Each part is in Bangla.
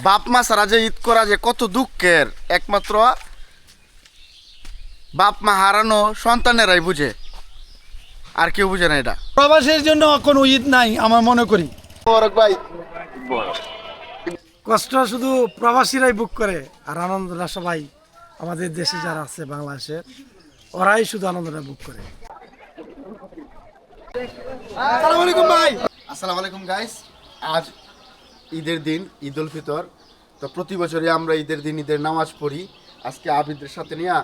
বাপ মা ছাড়া যে ঈদ করা যে কত দুঃখের, একমাত্র বাপ মা হারানো সন্তানেরাই বুঝে, আর কেউ বুঝে না এটা। প্রবাসের জন্য কোনো ঈদ নাই আমার মনে করি। ভাই কষ্ট শুধু প্রবাসীরাই বুক করে, আর আনন্দটা সবাই আমাদের দেশে যারা আছে বাংলাদেশের, ওরাই শুধু আনন্দটা বুক করে। আসসালামু আলাইকুম গাইস। আজ ঈদের দিন, ঈদ উল ফিতর। তো প্রতি বছরই আমরা ঈদের দিন ঈদের নামাজ পড়ি। আজকে আবিদের সাথে নিয়ে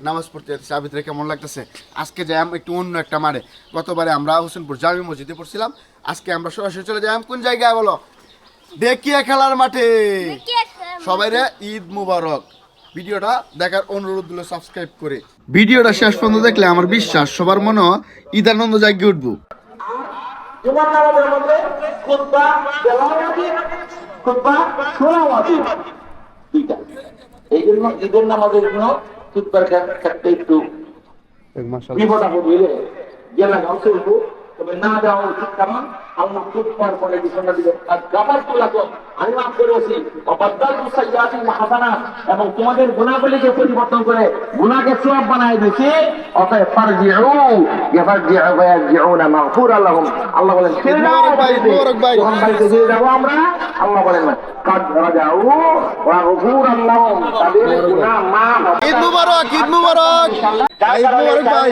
নামাজ পড়তে যাচ্ছি। আবিদের কেমন লাগতেছে? আজকে যাই একটু অন্য একটা মারে। গতবারে আমরা হোসেনপুর জামি মসজিদে পড়ছিলাম, আজকে আমরা সরাসরি চলে যাই কোন জায়গায় বলো? দেখিয়া খেলার মাঠে। সবাই রে ঈদ মুবারক। ভিডিওটা দেখার অনুরোধ দিল সাবস্ক্রাইব করে। ভিডিওটা শেষ পর্যন্ত দেখলে আমার বিশ্বাস সবার মনে ঈদ আনন্দ জাগিয়ে উঠবো। জুমার নামাজের মধ্যে খুতবা দেওয়া উচিত, খুতবা শোনা উচিত, দুইটা। এই জন্য ঈদের নামাজের জন্য খুতবার ক্ষেত্রে একটু বিপদ আপদ হইলে জেলা গাছে উঠবো, তবে না দেওয়া উচিত। কারণ আল্লাহ খুতবার পরে ঘোষণা দিলেন, আর গাফার তোলাকম, আমি মাফ করেছি অবাদ্দাল মুসাইয়াতিন হাসানা, এবং তোমাদের গুনাহগুলিকে পরিবর্তন করে গুনাহকে সওয়াব বানায় দিয়েছি। অতএব ফারজিউ ইয়াফারজিউ ওয়া ইয়ারজিউনা মাগফুরা লাহুম। আল্লাহ বলেন ফিরে যাও বাড়িতে, যখন বাড়িতে ফিরে যাবো আমরা, আল্লাহ বলেন কাদ রাজাউ ওয়া গফুরা লাহুম, তাদের গুনাহ মাফ হবে। ঈদ মুবারক, ঈদ মুবারক, ঈদ মুবারক ভাই।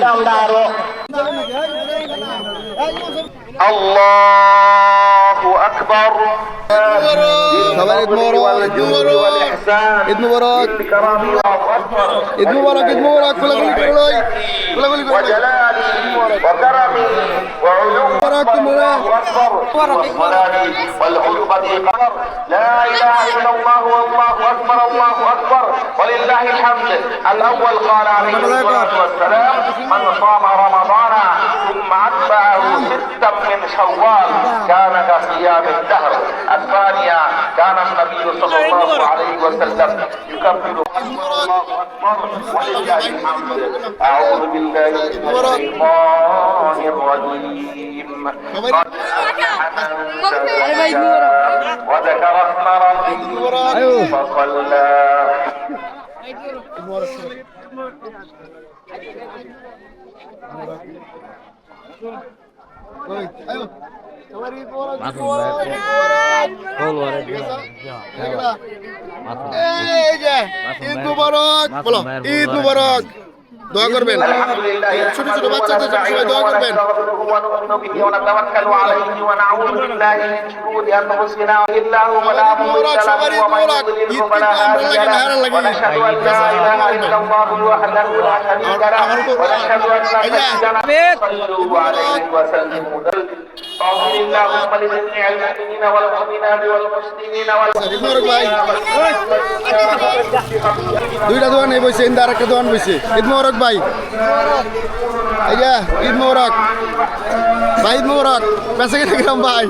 আল্লাহু আকবার। সবাই ঈদ মুবারক, ঈদ মুবারক, ঈদ মুবারক, ঈদ মুবারক, ঈদ মুবারক। কোলাকুলি করো, কোলাকুলি করো। وكرمي وعلوم لا اله الا الله والله اكبر الله اكبر ولله الحمد. الاول قال عليه الصلاه والسلام من صام رمضان ثم اتبعه ستا من شوال كان كصيام الدهر. الثانيه كان النبي صلى الله عليه وسلم يكبر الله اكبر ولله الحمد. اعوذ بالله من الشيطان الرجيم. وذكر اسم ربه فصلى. ঈদ মুবারক বলো, ঈদ মুবারক। দোয়া করবেন, ছোট ছোট বাচ্চাদের জন্য সবাই দোয়া করবেন। দুইটা দোয়ান এই বসে, ইন্দা আরেকটা দোয়ান বসে। ঈদ মুবারক ভাই, এই যে ঈদ মুবারক ভাই, ঈদ মুবারক। বেঁচে গেলে গেলাম ভাই।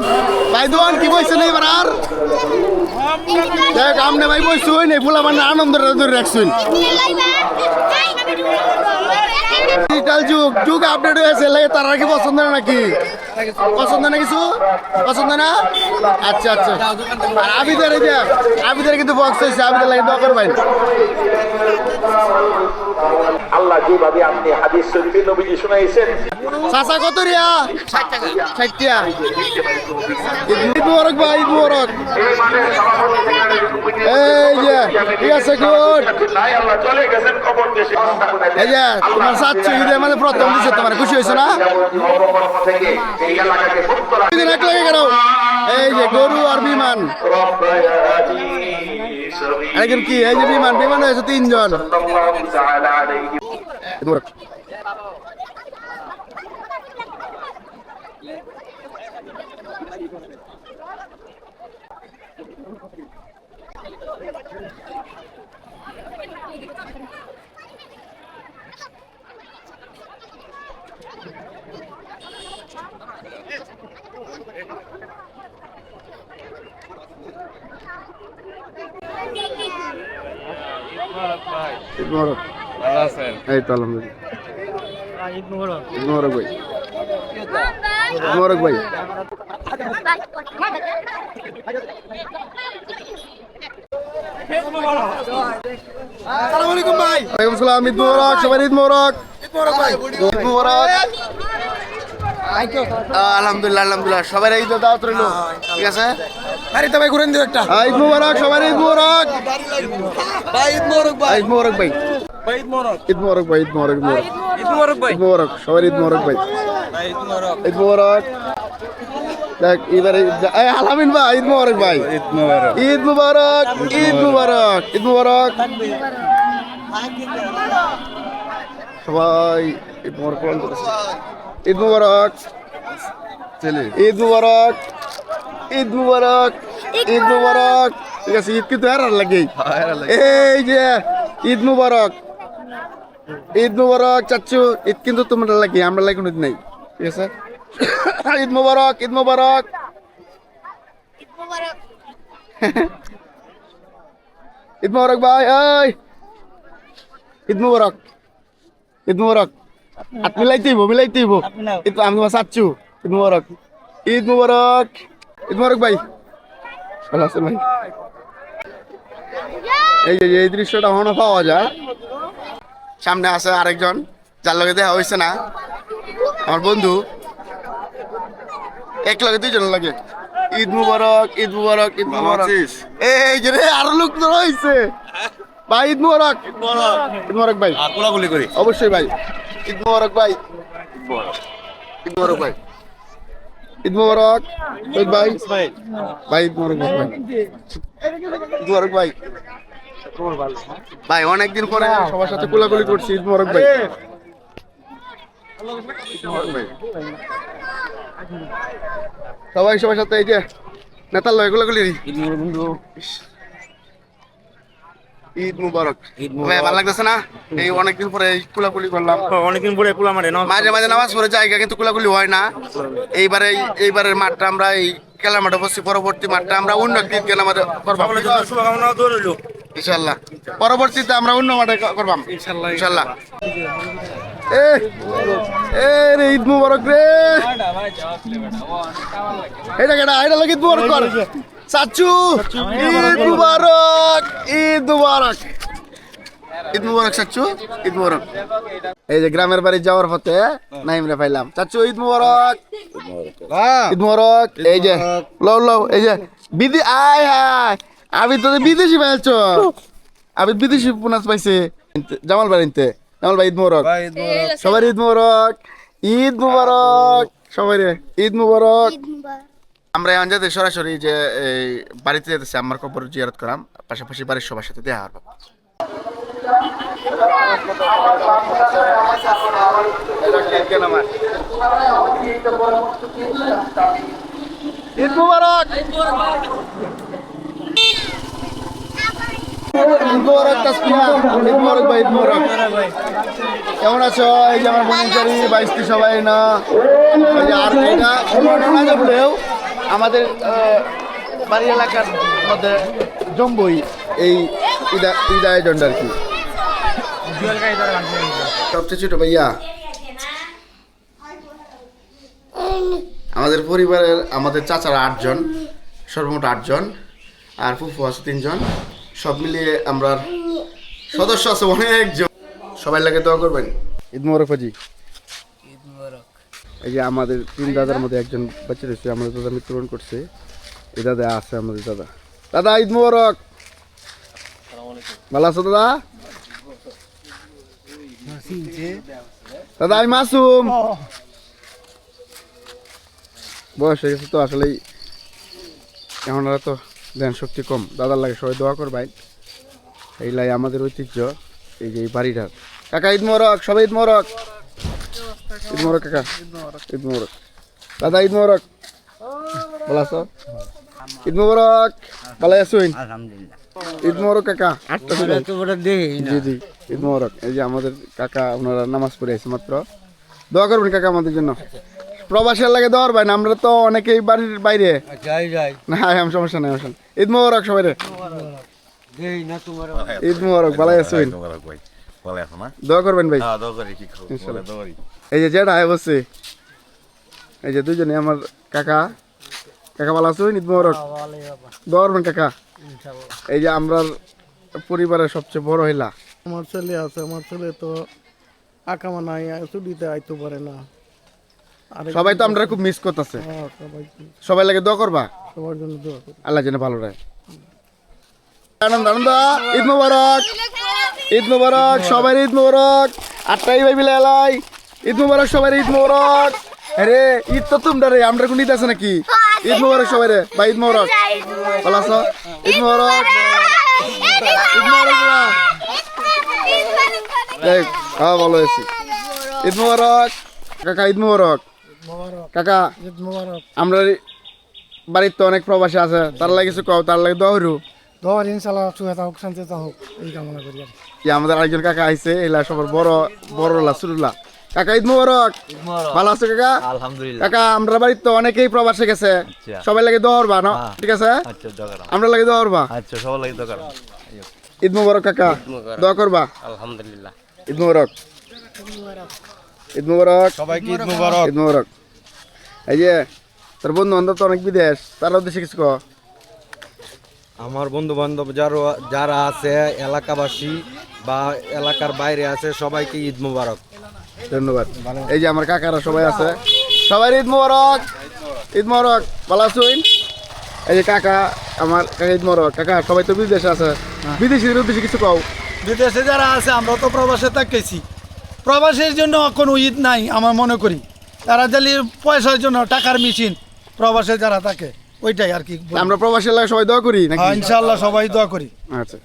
ভাই দোয়ান কি বসছে নেই এবার আর দেখ আমনে ভাই বসছে হই নাই, ফুলা মানে আনন্দটা ধরে রাখছেন। ডিজিটাল যুগ, যুগ আপডেট হয়েছে, লাগে তারা কি পছন্দ না নাকি? পছন্দ না কিছু? পছন্দ না? আচ্ছা আচ্ছা। আর আবিদের এই যে আবিদের কিন্তু বক্স হয়েছে, আবিদের লাগে দোয়া করবেন। আল্লাহ যেভাবে আপনি হাদিস শরীফে নবীজি শুনাইছেন। চাচা কত রিয়া? 60 টাকা। 60 টাকা। ঈদ মুবারক ভাই, ঈদ মুবারক। এই যে ঠিক আছে, গুড। এই যে তোমার চাচ্ছ ঈদের মানে প্রথম দিছে, তোমার খুশি হয়েছে না? এক লাগে কেন? এই যে গরু আর বিমান, এখন কি এই যে বিমান, বিমান হয়েছে 3 জন। ঈদ মুবারক। এই তো আলহামদুলিল্লাহ। ঈদ মুবারক। ঈদ মুবারক ভাই। মোবারক ভাই। আসসালামু আলাইকুম ভাই। ওয়ালাইকুম সালাম, ঈদ মোবারক, সবার ঈদ মোবারক। ঈদ মোবারক। আলহামদুলিল্লাহ আলহামদুলিল্লাহ, সবাই ঈদ দাওয়াত রইল, ঠিক আছে। বাড়িতে ভাই ঘুরেন দিও একটা। ঈদ মোবারক, সবার ঈদ মোবারক। ভাই ঈদ মোবারক ভাই। ঈদ মোবারক ভাই। ভাই ঈদ মোবারক। ঈদ মোবারক ভাই, ঈদ মোবারক, ঈদ মোবারক। ঈদ মোবারক ভাই। ঈদ মোবারক, সবার ঈদ মোবারক ভাই। ভাই ঈদ মোবারক। ঈদ মোবারক। দেখ এবারে আলামিন ভাই, ঈদ মোবারক ভাই। ঈদ মোবারক, ঈদ মোবারক, ঈদ মোবারক, ঈদ মোবারক। সবাই ঈদ মোবারক পালন করতেছে। ঈদ মোবারক, ঈদ মোবারক, ঈদ মোবারক, ঈদ মোবারক। ঠিক আছে, ঈদ কিন্তু হারার লাগে। এই যে ঈদ মোবারক, ঈদ মোবারক চাচ্ছু, ঈদ কিন্তু তোমরা লাগে, আমরা লাগে কোনো ঈদ নাই, ঠিক আছে। ঈদ মোবারক, ঈদ মোবারক। ঈদ মোবারক ভাই, এই ঈদ মোবারক, ঈদ মোবারক। হাত মিলাইতেইব, মিলাইতেইব। ঈদ আমি তোমার চাচ্ছু, ঈদ মোবারক, ঈদ মোবারক, ঈদ মোবারক ভাই। ভালো আছেন ভাই? এই যে এই দৃশ্যটা এখনো পাওয়া যায়। সামনে আছে আরেকজন, যার লগে দেখা হয়েছে না, আমার বন্ধু। এক লগে দুইজন লাগে। ঈদ মুবারক, ঈদ মুবারক, ঈদ মুবারক। এই যে রে আরো লোক তো রয়েছে ভাই। ঈদ মুবারক, ঈদ মুবারক ভাই। কোলাগুলি করি অবশ্যই ভাই। ঈদ মুবারক ভাই, ঈদ মুবারক ভাই, ঈদ মুবারক শহীদ ভাই। ভাই ঈদ মুবারক ভাই, ঈদ মুবারক ভাই। ভাই অনেকদিন পরে সবার সাথে কোলাকুলি করছি। ঈদ মুবারক ভাই, ঈদ মুবারক ভাই। সবাই সবার সাথে এই যে নেতার লয় কোলাকুলি। ঈদ মুবারক। ভাই ভালো লাগতেছে না? এই অনেকদিন পরে এই কোলাকুলি করলাম। অনেকদিন পরে কুলা মারে মাঝে মাঝে নামাজ পড়ে জায়গা, কিন্তু কোলাকুলি হয় না। এইবারের মাঠটা আমরা এই খেলার মাঠে বসছি, পরবর্তী মাঠটা আমরা অন্য একদিন খেলা মাঠে করবাম শুভকামনা দৌড়ইল ইনশাল্লাহ। পরবর্তীতে আমরা অন্য মাঠে করবাম ইনশাল্লাহ, ইনশাল্লাহ। এ রে ঈদ মুবারক রে। এটা কেডা? এটা লাগে ঈদ মুবারক কর চাচু। ঈদ মুবারক, ঈদ মুবারক, ঈদ মুবারক চাচু, ঈদ মুবারক। এই যে গ্রামের বাড়ি যাওয়ার পথে নাইমরে পাইলাম। চাচু ঈদ মুবারক, ঈদ মুবারক। এই যে লও লও, এই যে বিদি আয় হায়, আমি তো বিদেশি পাইছ, আমি বিদেশি পুনাস পাইছে জামাল বাড়িতে। জামাল ভাই ঈদ মুবারক, সবার ঈদ মুবারক, ঈদ মুবারক সবাই রে, ঈদ মুবারক। আমরা এখন যাতে সরাসরি যে এই বাড়িতে যেতেছি আমার কবর জিয়ারত করাম, পাশাপাশি বাড়ির সবার সাথে দেখা হবে। ঈদ মুবারক, ঈদ মুবারক তাসমিয়া, ঈদ মুবারক ভাই, ঈদ মুবারক। কেমন আছো? এই যে আমার বন্ধুচারী বাইশটি সবাই না, এই যে আর এটা না যাবলেও আমাদের বাড়ি এলাকার মধ্যে জম্বই এই ঈদ আয়োজনটা আর কি। সবচেয়ে ছোট ভাইয়া আমাদের পরিবারের, আমাদের চাচারা 8 জন, সর্বমোট 8 জন, আর ফুফু আছে 3 জন। সব মিলিয়ে আমরা সদস্য আছে অনেকজন। সবাই লাগে দোয়া করবেন। ঈদ মুবারক ফাজি। এই যে আমাদের 3 দাদার মধ্যে একজন বাচ্চা রয়েছে, আমাদের দাদা মৃত্যুবরণ করছে। এই দাদা আছে আমাদের দাদা। দাদা ঈদ মুবারক। ভালো আছো দাদা? দাদা আমি মাসুম। বয়স হয়ে গেছে তো আসলেই, এখন আর তো ধ্যান শক্তি কম। দাদার লাগে সবাই দোয়া করবেন। এই লাই আমাদের ঐতিহ্য, এই যে এই বাড়িটার। কাকা ঈদ মোবারক, সবাই ঈদ মোবারক, ঈদ মোবারক কাকা, ঈদ মোবারক। দাদা ঈদ মোবারক। ভালো আছো? ঈদ মোবারক। ভালো আছেন? ঈদ মোবারক কাকা। 8টা জি জি, ঈদ মোবারক। এই যে আমাদের কাকা, ওনারা নামাজ পড়ে আছে মাত্র। দোয়া করবেন কাকা আমাদের জন্য। প্রবাসের লাগে দোয়ার ভাই না, আমরা তো অনেকেই বাড়ির বাইরে না, আমি সমস্যা নাই। ঈদ মোবারক সবাই রে, ঈদ মোবারক। ভালো আছেন? দোয়া করবেন ভাই। এই যে যেটা বসছে, এই যে দুইজনে আমার কাকা কাকা ভালো আছো ঈদ মোবারক দরবেন কাকা এই যে আমরা পরিবারের সবচেয়ে বড় হইলা আমার ছেলে আছে, আমার ছেলে তো আকামা নাই, ছুটিতে আইতে পারে না। সবাই তো আমরা খুব মিস করতেছে সবাইকে সবাই লাগে দোয়া করবা সবার জন্য দোয়া করি। আল্লাহ যেন ভালো রাখে আনন্দ আনন্দ ঈদ মোবারক ঈদ মোবারক সবাই ঈদ মোবারক আটটাই ভাই মিলে এলাই ঈদ মোবারক সবাই ঈদ মোবারক আরে ঈদ তো তোমরা রে আমরা কোন ঈদ আছে নাকি ঈদ মোবারক সবাই রে ভাই ঈদ মোবারক ভালো আছো ঈদ মোবারক ঈদ মোবারক হ্যাঁ ভালো আছি ঈদ মোবারক কাকা ঈদ মোবারক কাকা ঈদ মোবারক। আমরা বাড়ির তো অনেক প্রবাসী আছে তার লাগে কিছু কও তার লাগে দোয়া হরু দোয়া ইনশাআল্লাহ সুখে থাকুক, শান্তিতে থাকুক, এই কামনা করি আর কি। আমাদের আরেকজন কাকা আইছে এলা সবার বড় বড়লা সুরুল্লাহ কাকা ঈদ মোবারক ভালো আছো কাকা আলহামদুলিল্লাহ। কাকা আমরা বাড়ির তো অনেকেই প্রবাসে গেছে আচ্ছা। সবাই লাগে দোয়া হরবা না ঠিক আছে আচ্ছা দোয়া আমরা লাগে দোয়া হরবা আচ্ছা সবার লাগি দোয়া ঈদ মোবারক কাকা দোয়া করবা আলহামদুলিল্লাহ। ঈদ মোবারক ঈদ মোবারক সবাইকে ঈদ মুবারক। ঈদ মোবারক এই যে তোর বন্ধু বান্ধব তো অনেক বিদেশ তারা উদ্দেশ্যে কিছু কও আমার বন্ধু বান্ধব যারা আছে এলাকাবাসী বা এলাকার বাইরে আছে সবাইকে ঈদ মোবারক। ধন্যবাদ এই যে আমার কাকারা সবাই আছে সবাই ঈদ মোবারক ঈদ মোবারক ভালো আছেন এই যে কাকা আমার কাকা ঈদ মোবারক কাকা সবাই তো বিদেশে আছে বিদেশিদের উদ্দেশ্যে কিছু কও বিদেশে যারা আছে আমরা তো প্রবাসে থাকতেছি, প্রবাসের জন্য কোনো ঈদ নাই আমার মনে করি। তারা জালি পয়সার জন্য টাকার মেশিন প্রবাসে যারা থাকে ওইটাই আর কি। আমরা প্রবাসী এলাকায় সবাই দোয়া করি নাকি ইনশাআল্লাহ সবাই দোয়া করি। আচ্ছা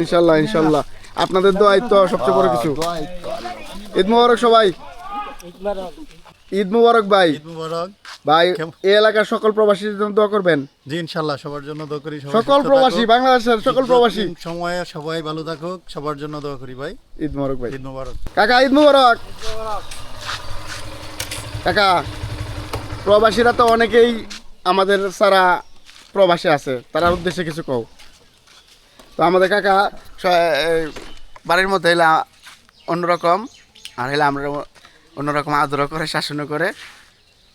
ইনশাল্লাহ ইনশাল্লাহ আপনাদের দোয়াই তো সবচেয়ে বড় কিছু ঈদ মোবারক সবাই ঈদ মোবারক ভাই মুবারক। ভাই এই এলাকার সকল প্রবাসীদের জন্য দোয়া করবেন জি ইনশাল্লাহ সবার জন্য দোয়া করি। সবাই সকল সুস্থ প্রবাসী থাকুক। বাংলাদেশের সকল প্রবাসী দিন সময়ে সবাই ভালো থাকুক, সবার জন্য দোয়া করি ভাই। ঈদ মোবারক ভাই ঈদ মুবারক। কাকা ঈদ মোবারক কাকা প্রবাসীরা তো অনেকেই আমাদের সারা প্রবাসী আছে তার উদ্দেশ্যে কিছু কও তো আমাদের কাকা এই বাড়ির মধ্যে এলা অন্যরকম আর এলা আমরা অন্যরকম আদর করে শাসনও করে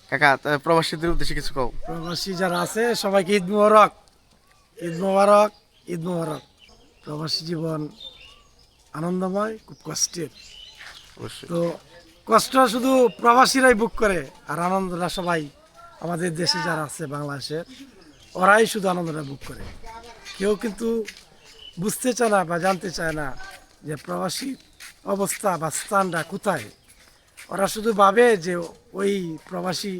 কাকা তা প্রবাসীদের উদ্দেশ্যে কিছু কও প্রবাসী যারা আছে সবাইকে ঈদ মোবারক ঈদ মোবারক ঈদ মোবারক। প্রবাসী জীবন আনন্দময়, খুব কষ্টের। অবশ্যই তো কষ্ট শুধু প্রবাসীরাই বুক করে, আর আনন্দটা সবাই আমাদের দেশে যারা আছে বাংলাদেশের ওরাই শুধু আনন্দটা বুক করে। কেউ কিন্তু বুঝতে চায় না বা জানতে চায় না যে প্রবাসী অবস্থা বা স্থানটা কোথায়। ওরা শুধু ভাবে যে ওই প্রবাসী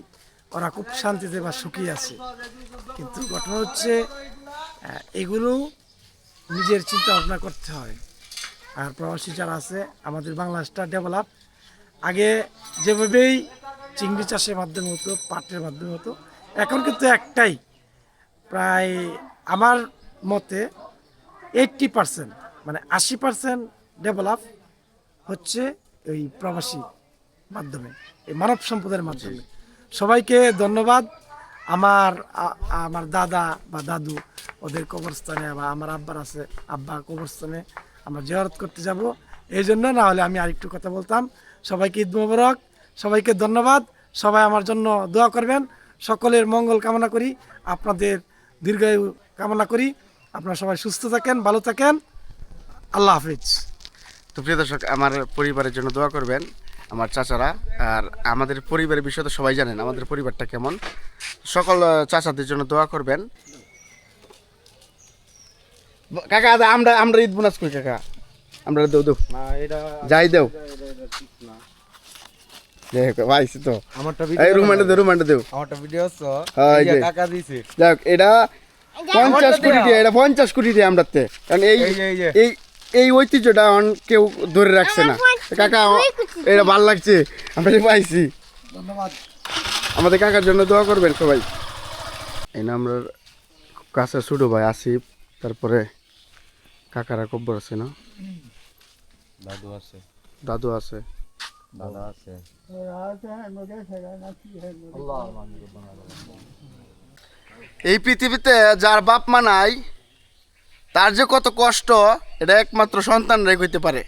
ওরা খুব শান্তিতে বা সুখী আছে, কিন্তু ঘটনা হচ্ছে এগুলো নিজের চিন্তা ভাবনা করতে হয়। আর প্রবাসী যারা আছে আমাদের বাংলাদেশটা ডেভেলপ আগে যেভাবেই চিংড়ি চাষের মাধ্যমে হতো, পাটের মাধ্যমে হতো, এখন কিন্তু একটাই প্রায় আমার মতে 80% মানে 80% ডেভেলপ হচ্ছে এই প্রবাসী মাধ্যমে, এই মানব সম্পদের মাধ্যমে। সবাইকে ধন্যবাদ। আমার দাদা বা দাদু ওদের কবরস্থানে বা আমার আব্বার আছে আব্বা কবরস্থানে আমরা জিয়ারত করতে যাব, এই জন্য না হলে আমি আরেকটু কথা বলতাম। সবাইকে ঈদ মোবারক, সবাইকে ধন্যবাদ। সবাই আমার জন্য দোয়া করবেন, সকলের মঙ্গল কামনা করি, আপনাদের দীর্ঘায়ু কামনা করি। আপনারা সবাই সুস্থ থাকেন, ভালো থাকেন। আল্লাহ হাফিজ। তো প্রিয় দর্শক আমার পরিবারের জন্য দোয়া করবেন, আমার চাচারা। আর আমাদের পরিবারের বিষয় তো সবাই জানেন আমাদের পরিবারটা কেমন, সকল চাচাদের জন্য দোয়া করবেন। কাকা আমরা আমরা ঈদ বোনাস করি কাকা, আমরা দেও দেও যাই দেও ভাইছি তো আমারটা এই রুমান্ডে দেও রুমান্ডে দেও আমারটা ভিডিও আছে হ্যাঁ, এই যে। কাকা দিছে। যাক এটা 50 কোটি টাকা, এটা 50 কোটি টাকা আমরাতে, কারণ এই এই এই ঐতিহ্যটা কেউ ধরে রাখছে না। কাকা এটা ভালো লাগছে, আমরা পাইছি, ধন্যবাদ। আমাদের কাকার জন্য দোয়া করবেন সবাই। এই না আমরা কাছে ছোট ভাই আসিফ, তারপরে কাকারা কব্বর আছে না, দাদু আছে, দাদু আছে, দাদা আছে। এই পৃথিবীতে যার বাপ মা নাই তার যে কত কষ্ট এটা একমাত্র সন্তানরাই কইতে পারে।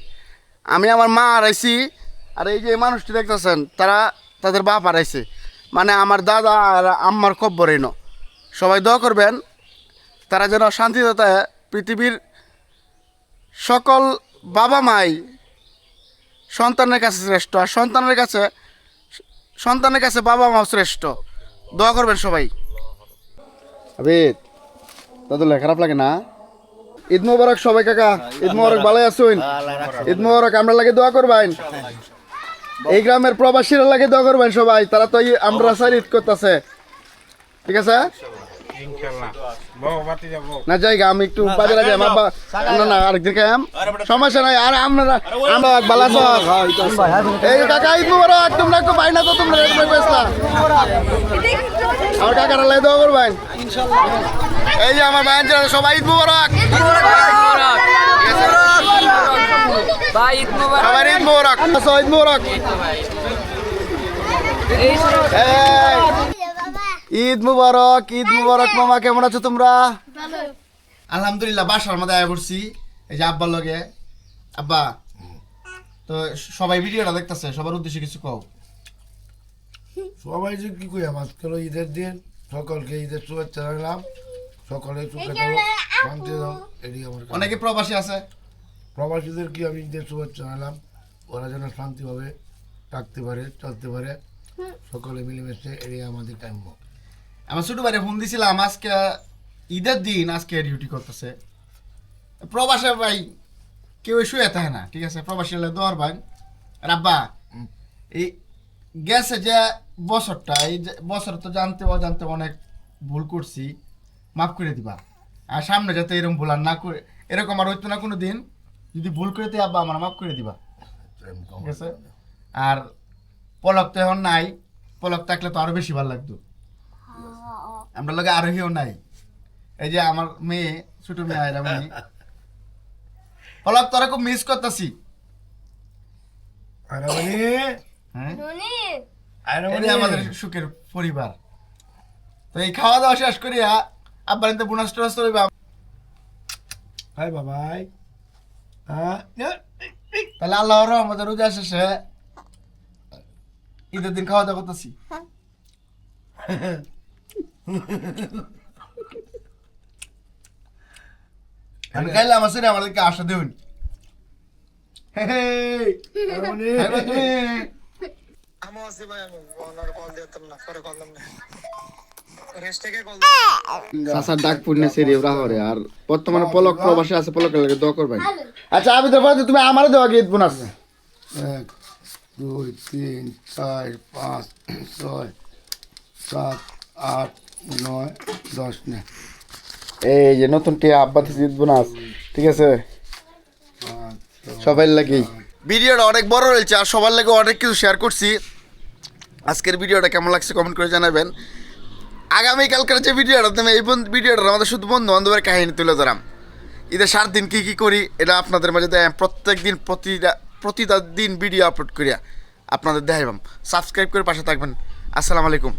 আমি আমার মা হারাইছি, আর এই যে মানুষটি দেখতেছেন তারা তাদের বাপ হারাইছে, মানে আমার দাদা আর আম্মার কব্বরে ন। সবাই দোয়া করবেন তারা যেন শান্তিতে থাকে। পৃথিবীর সকল বাবা মাই সন্তানের কাছে শ্রেষ্ঠ, আর সন্তানের কাছে বাবা মাও শ্রেষ্ঠ। দোয়া করবেন সবাই। আবিদ দাদুল্লাহ খারাপ লাগে না? ঈদ মোবারক সবাই কাকা, ঈদ মোবারক, ভালো আছেন? ঈদ মোবারক, আমরা লাগে দোয়া করবেন। এই গ্রামের প্রবাসীরা লাগে দোয়া করবেন সবাই, তারা তো আমরা সাইড ঈদ করতেছে, ঠিক আছে না? জায়গা আমি একটু বাজারে যাই, না আরেকদিন খাইম, সমস্যা নাই। আর আমরা ভালো আছো? এই কাকা ঈদ মোবারক, তোমরা একটু পাই না তো, তোমরা আমার কাকারা লাগে দোয়া করবেন। এই যে আমার ভাই সবাই ঈদ মোবারক, সবাই ঈদ মোবারক, ঈদ মোবারক, ঈদ মুবারক, ঈদ মুবারক। মামা কেমন আছো তোমরা? আলহামদুলিল্লাহ, বাসার মধ্যে আয়া করছি এই যে আব্বার লগে। আব্বা তো সবাই ভিডিওটা দেখতেছে, সবার উদ্দেশ্যে কিছু কও। সবাই যে কি কই, আজকাল ঈদের দিন সকলকে ঈদের শুভেচ্ছা জানালাম। সকলে সুখে থাকো, শান্তি দাও, এটি আমার কাছে। অনেকে প্রবাসী আছে, প্রবাসীদের কি আমি ঈদের শুভেচ্ছা জানালাম, ওরা যেন শান্তিভাবে থাকতে পারে, চলতে পারে, সকলে মিলেমিশে, এটি আমাদের কাম্য। আমার ছোট ভাইরে ফোন দিছিলাম, আজকে ঈদের দিন, আজকে ডিউটি করতেছে। প্রবাসে ভাই কেউ শুয়ে থাকে না, ঠিক আছে? প্রবাসী হলে দোয়ার ভাই। আর আব্বা এই গেছে যে বছরটা, এই বছর তো জানতে অজান্তে অনেক ভুল করছি, মাফ করে দিবা। আর সামনে যাতে এরকম ভুল আর না করে, এরকম আর হইতো না কোনো দিন। যদি ভুল করে দিই আব্বা, আমার মাফ করে দিবা, ঠিক আছে? আর পলক তো এখন নাই, পলক থাকলে তো আরো বেশি ভালো লাগতো। আমরা লোকে আরোহীও নাই, এই যে আমার মেয়ে, ছোট মেয়ে আয়রা মেয়ে। পলক তোরা খুব মিস করতেছি। হ্যাঁ, এই আমাদের সুখের পরিবার। তো এই খাওয়া দাওয়া শেষ করিয়া আব্বার এতে বোনাস টোনাস চলবে। হাই বাবাই, তাহলে আল্লাহর রহমতে রোজা শেষে ঈদের দিন খাওয়া দাওয়া করতেছি। আমি খাইলে আমার ছেলে আমাদেরকে আশা দেউন। ডাক পূর্ণে সেরি ওরা হরে। আর বর্তমানে পলক প্রবাসে আছে, পলকের লাগে দোয়া করবেন। আচ্ছা আমি তো তুমি আমারও দেওয়া গিয়ে বোনাস। 1 2 3 4 5 6 7 8 9 10 নে। এই যে নতুন টিয়া আব্বা থেকে ঈদ বোনাস, ঠিক আছে? সবাই লাগি ভিডিওটা অনেক বড় রয়েছে, আর সবার লাগে অনেক কিছু শেয়ার করছি। আজকের ভিডিওটা কেমন লাগছে কমেন্ট করে জানাবেন। আগামীকালকের যে ভিডিওটা, তুমি এই ভিডিওটা আমাদের শুধু বন্ধু বান্ধবের কাহিনী তুলে ধরাম। ঈদের 7 দিন কী কী করি এটা আপনাদের মাঝে প্রত্যেক দিন প্রতিটা দিন ভিডিও আপলোড করিয়া আপনাদের দেখাইবাম। সাবস্ক্রাইব করে পাশে থাকবেন। আসসালামু আলাইকুম।